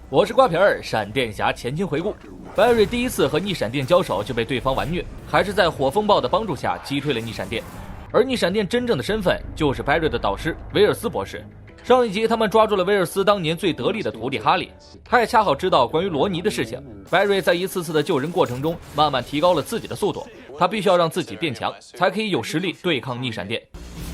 我是瓜皮儿，闪电侠前情回顾。白瑞第一次和逆闪电交手就被对方完虐，还是在火风暴的帮助下击退了逆闪电。而逆闪电真正的身份就是白瑞的导师威尔斯博士。上一集他们抓住了威尔斯当年最得力的徒弟哈利，他也恰好知道关于罗尼的事情。白瑞在一次次的救人过程中慢慢提高了自己的速度，他必须要让自己变强，才可以有实力对抗逆闪电。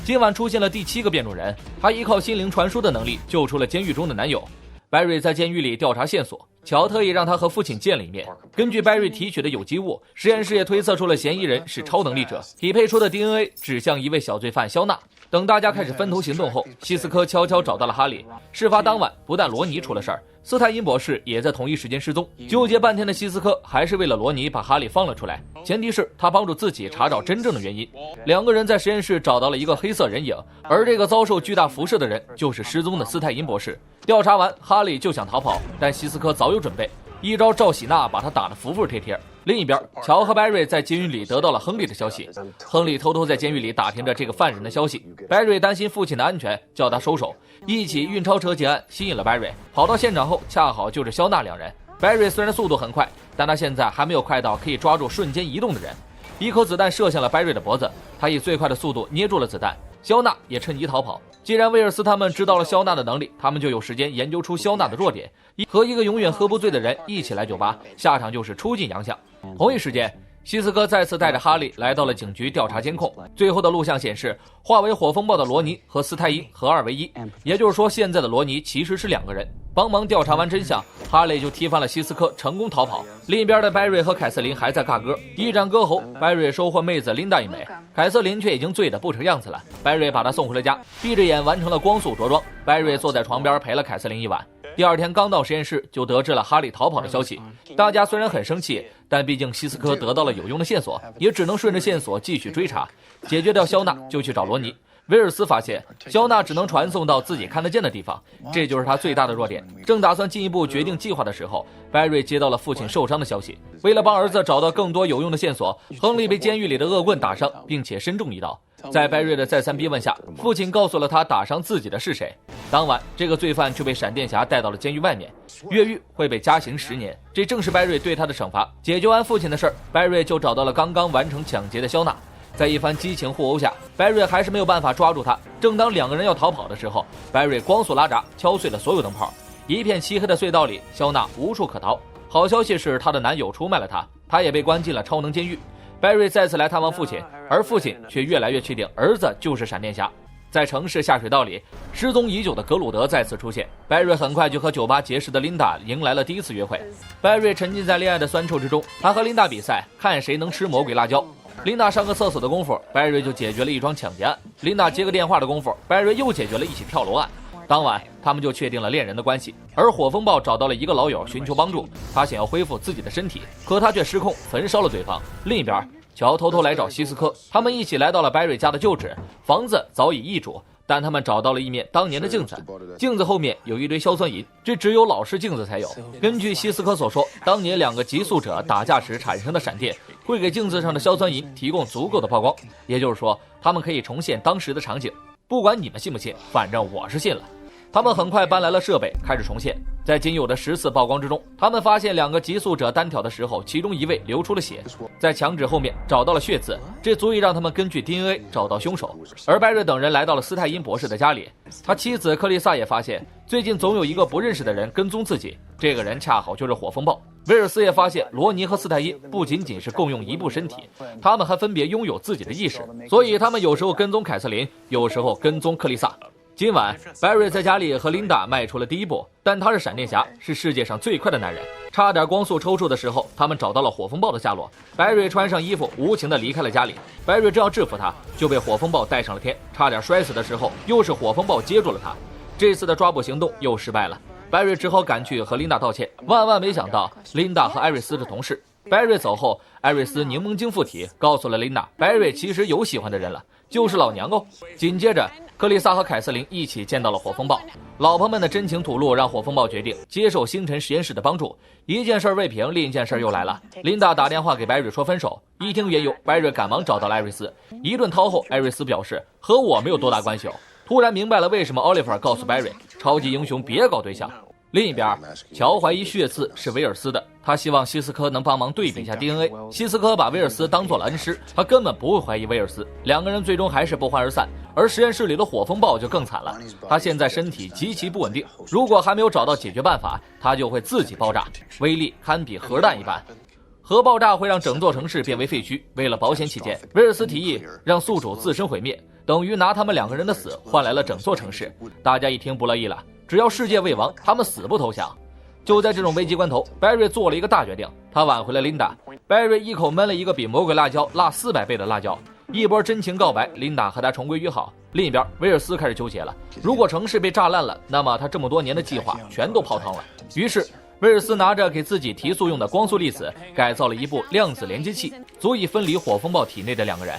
今晚出现了第7个变种人，他依靠心灵传输的能力救出了监狱中的男友。白瑞在监狱里调查线索，乔特意让他和父亲见了一面。根据白瑞提取的有机物，实验室也推测出了嫌疑人是超能力者，匹配出的 DNA 指向一位小罪犯肖娜。等大家开始分头行动后，西斯科悄悄找到了哈利。事发当晚，不但罗尼出了事儿，斯泰因博士也在同一时间失踪。纠结半天的西斯科还是为了罗尼把哈利放了出来，前提是他帮助自己查找真正的原因。两个人在实验室找到了一个黑色人影，而这个遭受巨大辐射的人就是失踪的斯泰因博士。调查完，哈利就想逃跑，但西斯科早有准备，一招赵喜娜把他打得服服帖帖。另一边，乔和白瑞在监狱里得到了亨利的消息。亨利偷偷在监狱里打听着这个犯人的消息。白瑞担心父亲的安全，叫他收手。一起运钞车劫案吸引了白瑞，跑到现场后恰好就是肖娜两人。白瑞虽然速度很快，但他现在还没有快到可以抓住瞬间移动的人。一颗子弹射向了白瑞的脖子，他以最快的速度捏住了子弹。肖娜也趁机逃跑。既然威尔斯他们知道了肖娜的能力，他们就有时间研究出肖娜的弱点，和一个永远喝不醉的人一起来酒吧，下场就是出尽洋相。同一时间，西斯科再次带着哈利来到了警局调查监控，最后的录像显示，化为火风暴的罗尼和斯泰因合二为一，也就是说现在的罗尼其实是2个人。帮忙调查完真相，哈利就踢翻了西斯科，成功逃跑。另一边的白瑞和凯瑟琳还在尬歌，一战歌喉，白瑞收获妹子琳达一枚，凯瑟琳却已经醉得不成样子了。白瑞把她送回了家，闭着眼完成了光速着装。白瑞坐在床边陪了凯瑟琳一晚。第二天刚到实验室，就得知了哈利逃跑的消息。大家虽然很生气，但毕竟西斯科得到了有用的线索，也只能顺着线索继续追查。解决掉肖娜，就去找罗尼。威尔斯发现肖娜只能传送到自己看得见的地方，这就是他最大的弱点。正打算进一步决定计划的时候，白瑞接到了父亲受伤的消息。为了帮儿子找到更多有用的线索，亨利被监狱里的恶棍打伤，并且身中一刀。在白瑞的再三逼问下，父亲告诉了他打伤自己的是谁。当晚，这个罪犯就被闪电侠带到了监狱外面，越狱会被加刑10年，这正是白瑞对他的惩罚。解决完父亲的事儿，白瑞就找到了刚刚完成抢劫的肖娜。在一番激情互殴下，白瑞还是没有办法抓住他。正当2个人要逃跑的时候，白瑞光速拉闸，敲碎了所有灯泡。一片漆黑的隧道里，肖娜无处可逃。好消息是，她的男友出卖了她，她也被关进了超能监狱。白瑞再次来探望父亲，而父亲却越来越确定儿子就是闪电侠。在城市下水道里，失踪已久的格鲁德再次出现。白瑞很快就和酒吧结识的琳达迎来了第一次约会。白瑞沉浸在恋爱的酸臭之中，他和琳达比赛，看谁能吃魔鬼辣椒。琳达上个厕所的功夫，白瑞就解决了一桩抢劫案。琳达接个电话的功夫，白瑞又解决了一起跳楼案。当晚，他们就确定了恋人的关系。而火风暴找到了一个老友寻求帮助，他想要恢复自己的身体，可他却失控焚烧了对方。另一边，乔偷偷来找西斯科，他们一起来到了白瑞家的旧址，房子早已易主，但他们找到了一面当年的镜子，镜子后面有一堆硝酸银，这只有老式镜子才有。根据西斯科所说，当年2个极速者打架时产生的闪电会给镜子上的硝酸银提供足够的曝光，也就是说，他们可以重现当时的场景。不管你们信不信，反正我是信了。他们很快搬来了设备，开始重现。在仅有的10次曝光之中，他们发现2个极速者单挑的时候，其中一位流出了血，在墙纸后面找到了血渍，这足以让他们根据 DNA 找到凶手。而白瑞等人来到了斯泰因博士的家里，他妻子克丽萨也发现最近总有一个不认识的人跟踪自己，这个人恰好就是火风暴。威尔斯也发现罗尼和斯泰因不仅仅是共用一部身体，他们还分别拥有自己的意识，所以他们有时候跟踪凯瑟琳，有时候跟踪克丽萨。今晚，白瑞在家里和琳达迈出了第一步，但他是闪电侠，是世界上最快的男人。差点光速抽搐的时候，他们找到了火风暴的下落。白瑞穿上衣服，无情地离开了家里。白瑞正要制服他，就被火风暴带上了天，差点摔死的时候，又是火风暴接住了他。这次的抓捕行动又失败了，白瑞只好赶去和琳达道歉。万万没想到，琳达和艾瑞斯是同事。白瑞走后，艾瑞斯柠檬精附体，告诉了琳达，白瑞其实有喜欢的人了，就是老娘哦。紧接着，克丽萨和凯瑟琳一起见到了火风暴，老婆们的真情吐露让火风暴决定接受星辰实验室的帮助。一件事未平，另一件事又来了。琳达打电话给白瑞说分手，一听缘由，白瑞赶忙找到了艾瑞斯，一顿掏后，艾瑞斯表示和我没有多大关系哦。突然明白了为什么奥利弗告诉白瑞，超级英雄别搞对象。另一边，乔怀疑血刺是威尔斯的，他希望希斯科能帮忙对比一下 DNA。希斯科把威尔斯当做了恩师，他根本不会怀疑威尔斯。两个人最终还是不欢而散。而实验室里的火风暴就更惨了，他现在身体极其不稳定，如果还没有找到解决办法，他就会自己爆炸，威力堪比核弹一般。核爆炸会让整座城市变为废墟，为了保险起见，威尔斯提议让宿主自身毁灭，等于拿他们两个人的死换来了整座城市。大家一听不乐意了，只要世界未亡，他们死不投降。就在这种危急关头，Barry做了一个大决定，他挽回了琳达。Barry 一口闷了一个比魔鬼辣椒辣400倍的辣椒，一波真情告白，琳达和他重归于好。另一边，威尔斯开始纠结了，如果城市被炸烂了，那么他这么多年的计划全都泡汤了。于是威尔斯拿着给自己提速用的光速粒子，改造了一部量子连接器，足以分离火风暴体内的两个人。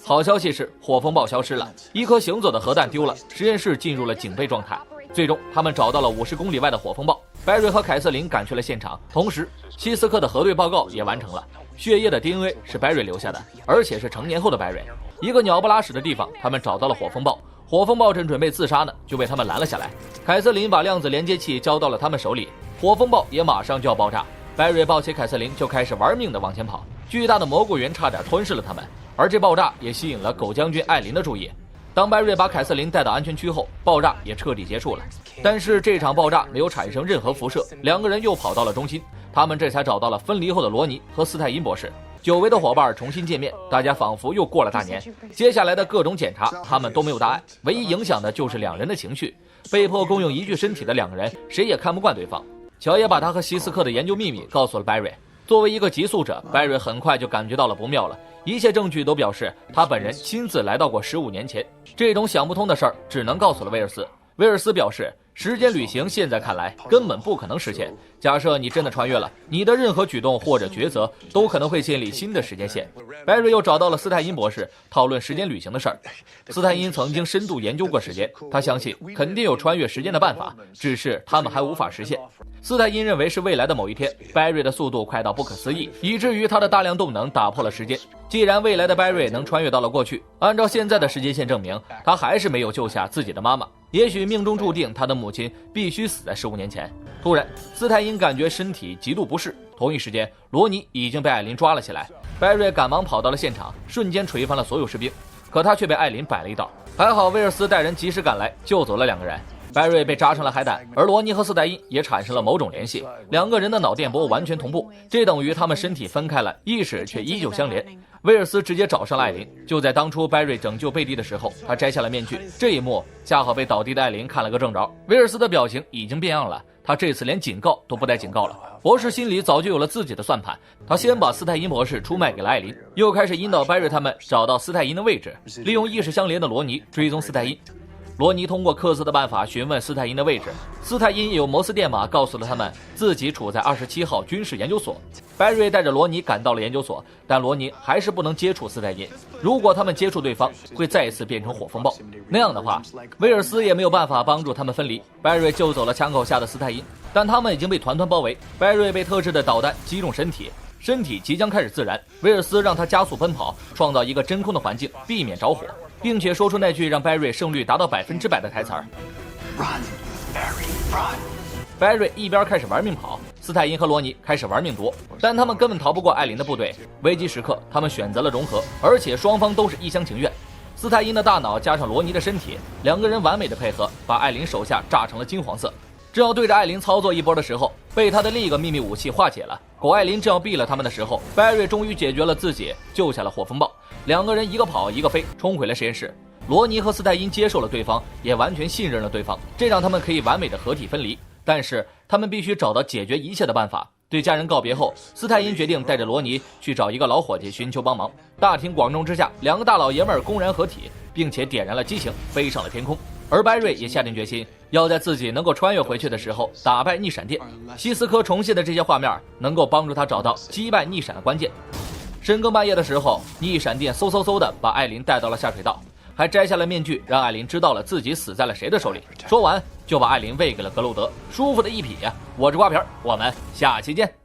好消息是，火风暴消失了，一颗行走的核弹丢了，实验室进入了警备状态。最终，他们找到了50公里外的火风暴。Barry 和凯瑟琳赶去了现场，同时希斯科的核对报告也完成了。血液的 DNA 是 Barry 留下的，而且是成年后的 Barry。一个鸟不拉屎的地方，他们找到了火风暴。火风暴正准备自杀呢，就被他们拦了下来。凯瑟琳把量子连接器交到了他们手里，火风暴也马上就要爆炸。Barry 抱起凯瑟琳就开始玩命的往前跑，巨大的蘑菇云差点吞噬了他们。而这爆炸也吸引了狗将军艾琳的注意。当Barry把凯瑟琳带到安全区后，爆炸也彻底结束了。但是这场爆炸没有产生任何辐射，两个人又跑到了中心，他们这才找到了分离后的罗尼和斯泰因博士。久违的伙伴重新见面，大家仿佛又过了大年。接下来的各种检查，他们都没有大碍，唯一影响的就是两人的情绪。被迫共用一具身体的两个人，谁也看不惯对方。乔也把他和希斯克的研究秘密告诉了 Barry。作为一个急速者， Barry 很快就感觉到了不妙了。一切证据都表示他本人亲自来到过15年前，这种想不通的事儿只能告诉了威尔斯。威尔斯表示，时间旅行现在看来根本不可能实现。假设你真的穿越了，你的任何举动或者抉择都可能会建立新的时间线。Barry 又找到了斯泰因博士，讨论时间旅行的事儿。斯泰因曾经深度研究过时间，他相信肯定有穿越时间的办法，只是他们还无法实现。斯泰因认为是未来的某一天， Barry 的速度快到不可思议，以至于他的大量动能打破了时间。既然未来的 Barry 能穿越到了过去，按照现在的时间线证明，他还是没有救下自己的妈妈。也许命中注定他的母亲必须死在15年前。突然，斯泰因感觉身体极度不适，同一时间，罗尼已经被艾琳抓了起来。Barry 赶忙跑到了现场，瞬间锤翻了所有士兵，可他却被艾琳摆了一道。还好威尔斯带人及时赶来，救走了两个人。Barry 被扎成了海胆，而罗尼和斯泰因也产生了某种联系，两个人的脑电波完全同步，这等于他们身体分开了，意识却依旧相连。威尔斯直接找上了艾琳，就在当初 Barry 拯救贝蒂的时候，他摘下了面具，这一幕恰好被倒地的艾琳看了个正着。威尔斯的表情已经变样了，他这次连警告都不带警告了。博士心里早就有了自己的算盘，他先把斯泰因博士出卖给了艾琳，又开始引导 Barry 他们找到斯泰因的位置，利用意识相连的罗尼追踪斯泰因。罗尼通过克斯的办法询问斯泰因的位置，斯泰因也有摩斯电码告诉了他们自己处在27号军事研究所。Barry 带着罗尼赶到了研究所，但罗尼还是不能接触斯泰因，如果他们接触对方，会再一次变成火风暴，那样的话，威尔斯也没有办法帮助他们分离。Barry 救走了枪口下的斯泰因，但他们已经被团团包围。Barry 被特制的导弹击中身体即将开始自燃，威尔斯让他加速奔跑，创造一个真空的环境，避免着火，并且说出那句让 Barry 胜率达到100%的台词儿 ：“Run, Barry, run。” Barry 一边开始玩命跑，斯泰因和罗尼开始玩命躲，但他们根本逃不过艾琳的部队。危机时刻，他们选择了融合，而且双方都是一厢情愿。斯泰因的大脑加上罗尼的身体，两个人完美的配合，把艾琳手下炸成了金黄色。正要对着艾琳操作一波的时候，被他的另一个秘密武器化解了。狗艾琳正要毙了他们的时候， Barry 终于解决了自己，救下了火风暴。两个人一个跑一个飞，冲回了实验室。罗尼和斯泰因接受了对方，也完全信任了对方，这让他们可以完美的合体分离。但是他们必须找到解决一切的办法。对家人告别后，斯泰因决定带着罗尼去找一个老伙计寻求帮忙。大庭广众之下，两个大老爷们儿公然合体，并且点燃了激情，飞上了天空。而Barry也下定决心，要在自己能够穿越回去的时候打败逆闪电。希斯科重现的这些画面能够帮助他找到击败逆闪的关键。深更半夜的时候，逆闪电嗖嗖嗖的把艾琳带到了下水道，还摘下了面具，让艾琳知道了自己死在了谁的手里。说完就把艾琳喂给了格鲁德，舒服的一匹呀！我是瓜皮儿，我们下期见。